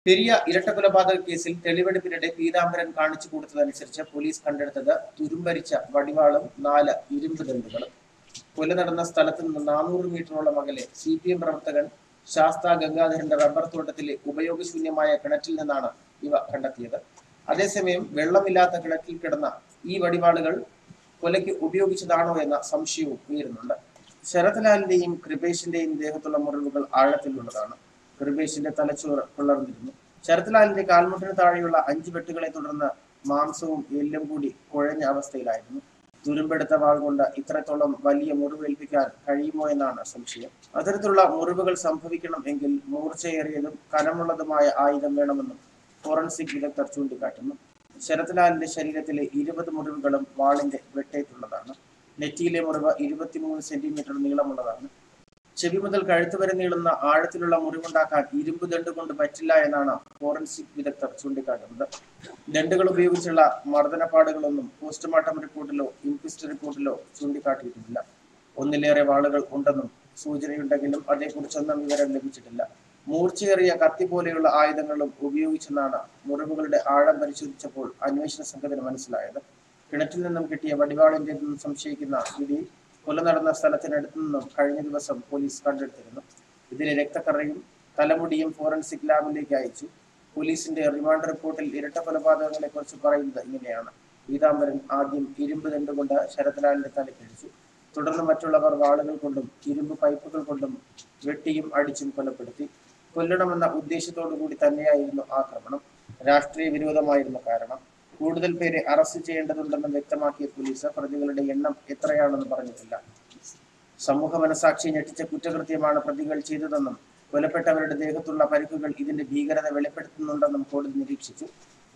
പെരിയ ഇരട്ടക്കൊലപാതക കേസിൽ തെളിവെടുപ്പിനിടെ പീതാംബരൻ കാണിച്ചു കൊടുത്തതനുസരിച്ച് പോലീസ് കണ്ടെടുത്തത് തുരുമ്പരിച്ച വടിവാളും 4 ഇരുമ്പ് ദണ്ടുകളും. കൊല നടന്ന സ്ഥലത്ത് നിന്ന് 400 മീറ്ററോളം അകലെ CPM പ്രവർത്തകൻ ശാസ്ത ഗംഗാധരന്റെ റബ്ബർ തോട്ടത്തിലെ ഉപയോഗശൂന്യമായ കിണറ്റിൽ നിന്നാണ് ഇവ കണ്ടെത്തിയത്. അതേസമയം വെള്ളമില്ലാത്ത കിണറ്റിൽ കിടന്ന ഈ വടിവാളുകൾ കൊലയ്ക്ക് ഉപയോഗിച്ചതാണോ എന്ന സംശയവും ഉയരുന്നുണ്ട്. ശരത്ലാലിന്റെയും കൃപേഷിന്റെയും ദേഹത്തുള്ള മുറിവുകൾ ആഴത്തിലുള്ളതാണ്. കൃപേഷിന്റെ തലച്ചോറ് പിളർന്നിരുന്നു. ശരത്ലാലിന്റെ കാൽമുട്ടിന് താഴെയുള്ള 5 വെട്ടുകളെ തുടർന്ന് മാംസവും എല്ലും കൂടി കുഴഞ്ഞ അവസ്ഥയിലായിരുന്നു. തുരുമ്പെടുത്ത വാൾ കൊണ്ട് ഇത്രത്തോളം വലിയ മുറിവേൽപ്പിക്കാൻ കഴിയുമോ എന്നാണ് സംശയം. അത്തരത്തിലുള്ള മുറിവുകൾ സംഭവിക്കണം എങ്കിൽ മൂർച്ചയേറിയതും കനമുള്ളതുമായ ആയുധം വേണമെന്നും ഫോറൻസിക് വിദഗ്ധർ ചൂണ്ടിക്കാട്ടുന്നു. ശരത്ലാലിന്റെ ശരീരത്തിലെ 20 മുറിവുകളും വാളിന്റെ വെട്ടേറ്റുള്ളതാണ്. നെറ്റിയിലെ മുറിവ് 23 സെന്റിമീറ്റർ നീളമുള്ളതാണ്. ചെവി മുതൽ കഴുത്ത് വരെ നീളുന്ന ആഴത്തിലുള്ള മുറിവുണ്ടാക്കാൻ ഇരുമ്പ് ദണ്ട് കൊണ്ട് പറ്റില്ല എന്നാണ് ഫോറൻസിക് വിദഗ്ധർ ചൂണ്ടിക്കാട്ടുന്നത്. ദണ്ടുകൾ ഉപയോഗിച്ചുള്ള മർദ്ദനപ്പാടുകളൊന്നും പോസ്റ്റ്മോർട്ടം റിപ്പോർട്ടിലോ ഇൻക്വസ്റ്റ് റിപ്പോർട്ടിലോ ചൂണ്ടിക്കാട്ടിയിട്ടില്ല. ഒന്നിലേറെ വാളുകൾ ഉണ്ടെന്നും സൂചനയുണ്ടെങ്കിലും അതേക്കുറിച്ചൊന്നും വിവരം ലഭിച്ചിട്ടില്ല. മൂർച്ചയേറിയ കത്തി പോലെയുള്ള ആയുധങ്ങളും ഉപയോഗിച്ചെന്നാണ് മുറിവുകളുടെ ആഴം പരിശോധിച്ചപ്പോൾ അന്വേഷണ സംഘത്തിന് മനസ്സിലായത്. കിണറ്റിൽ നിന്നും കിട്ടിയ വടിവാളിന്റേതെന്ന് സംശയിക്കുന്ന പിടി കൊല നടന്ന സ്ഥലത്തിനടുത്തു നിന്നും കഴിഞ്ഞ ദിവസം പോലീസ് കണ്ടെടുത്തിരുന്നു. ഇതിലെ രക്തക്കറയും തലമുടിയും ഫോറൻസിക് ലാബിലേക്ക് അയച്ചു. പോലീസിന്റെ റിമാൻഡ് റിപ്പോർട്ടിൽ ഇരട്ട കൊലപാതകങ്ങളെ കുറിച്ച് പറയുന്നത് ഇങ്ങനെയാണ്. പീതാംബരൻ ആദ്യം ഇരുമ്പ് ദണ്ടുകൊണ്ട് ശരത്ലാലിന്റെ തലക്കടിച്ചു. തുടർന്ന് മറ്റുള്ളവർ വാളുകൾ കൊണ്ടും ഇരുമ്പ് പൈപ്പുകൾ കൊണ്ടും വെട്ടിയും അടിച്ചും കൊലപ്പെടുത്തി. കൊല്ലണമെന്ന ഉദ്ദേശത്തോടു കൂടി തന്നെയായിരുന്നു ആക്രമണം. രാഷ്ട്രീയ വിരോധമായിരുന്നു കാരണം. കൂടുതൽ പേരെ അറസ്റ്റ് ചെയ്യേണ്ടതുണ്ടെന്ന് വ്യക്തമാക്കിയ പോലീസ് പ്രതികളുടെ എണ്ണം എത്രയാണെന്ന് പറഞ്ഞിട്ടില്ല. സമൂഹ മനസാക്ഷി ഞെട്ടിച്ച കുറ്റകൃത്യമാണ് പ്രതികൾ ചെയ്തതെന്നും കൊലപ്പെട്ടവരുടെ ദേഹത്തുള്ള പരിക്കുകൾ ഇതിന്റെ ഭീകരത വെളിപ്പെടുത്തുന്നുണ്ടെന്നും കോടതി നിരീക്ഷിച്ചു.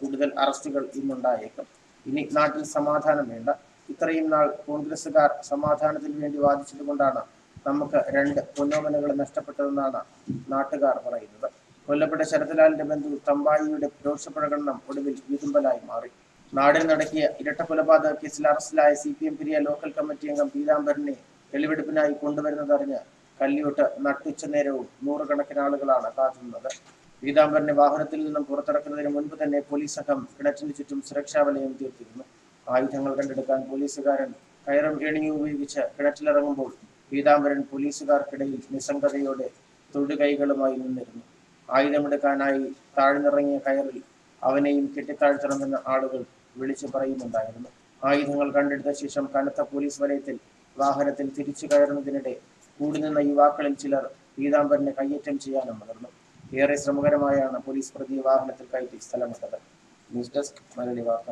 കൂടുതൽ അറസ്റ്റുകൾ ഇന്നുണ്ടായേക്കും. ഇനി നാട്ടിൽ സമാധാനം വേണ്ട. ഇത്രയും നാൾ കോൺഗ്രസുകാർ സമാധാനത്തിന് വേണ്ടി വാദിച്ചതുകൊണ്ടാണ് നമുക്ക് 2 പൊന്നോമനകളെ നഷ്ടപ്പെട്ടതെന്നാണ് നാട്ടുകാർ പറയുന്നത്. കൊല്ലപ്പെട്ട ശരത്ലാലിന്റെ ബന്ധു തമ്പായിയുടെ രോഷപ്രകടനം ഒടുവിൽ വിതുമ്പലായി മാറി. നാടിന് നടക്കിയ ഇരട്ട കൊലപാതക കേസിൽ അറസ്റ്റിലായ CPM പെരിയ ലോക്കൽ കമ്മിറ്റി അംഗം പീതാംബരനെ തെളിവെടുപ്പിനായി കൊണ്ടുവരുന്നതറിഞ്ഞ് കല്യോട്ട് നട്ടുച്ച നേരവും നൂറുകണക്കിന് ആളുകളാണ് കാത്തുനിന്നത്. പീതാംബരനെ വാഹനത്തിൽ നിന്നും പുറത്തിറക്കുന്നതിന് മുൻപ് തന്നെ പോലീസ് സംഘം കിണറ്റിന് ചുറ്റും സുരക്ഷാ വലയം തീർത്തിരുന്നു. ആയുധങ്ങൾ കണ്ടെടുക്കാൻ പോലീസുകാരൻ കയറും ഏണിയും ഉപയോഗിച്ച് കിണറ്റിലിറങ്ങുമ്പോൾ പീതാംബരൻ പോലീസുകാർക്കിടയിൽ നിസ്സംഗതയോടെ തൊടുകൈകളുമായി നിന്നിരുന്നു. ആയുധമെടുക്കാനായി താഴ്ന്നിറങ്ങിയ കയറിൽ അവനെയും കെട്ടിത്താഴ്ത്തണമെന്ന് ആളുകൾ വിളിച്ചു പറയുന്നുണ്ടായിരുന്നു. ആയുധങ്ങൾ കണ്ടെടുത്ത ശേഷം കനത്ത പോലീസ് വലയത്തിൽ വാഹനത്തിൽ തിരിച്ചു കയറുന്നതിനിടെ കൂടി നിന്ന യുവാക്കളിൽ ചിലർ പീതാംബരനെ കയ്യേറ്റം ചെയ്യാനും മുതിർന്നു. ഏറെ ശ്രമകരമായാണ് പോലീസ് പ്രതിയെ വാഹനത്തിൽ കയറ്റി സ്ഥലമിട്ടത്. ന്യൂസ് ഡെസ്ക് മലയാളി വാർത്ത.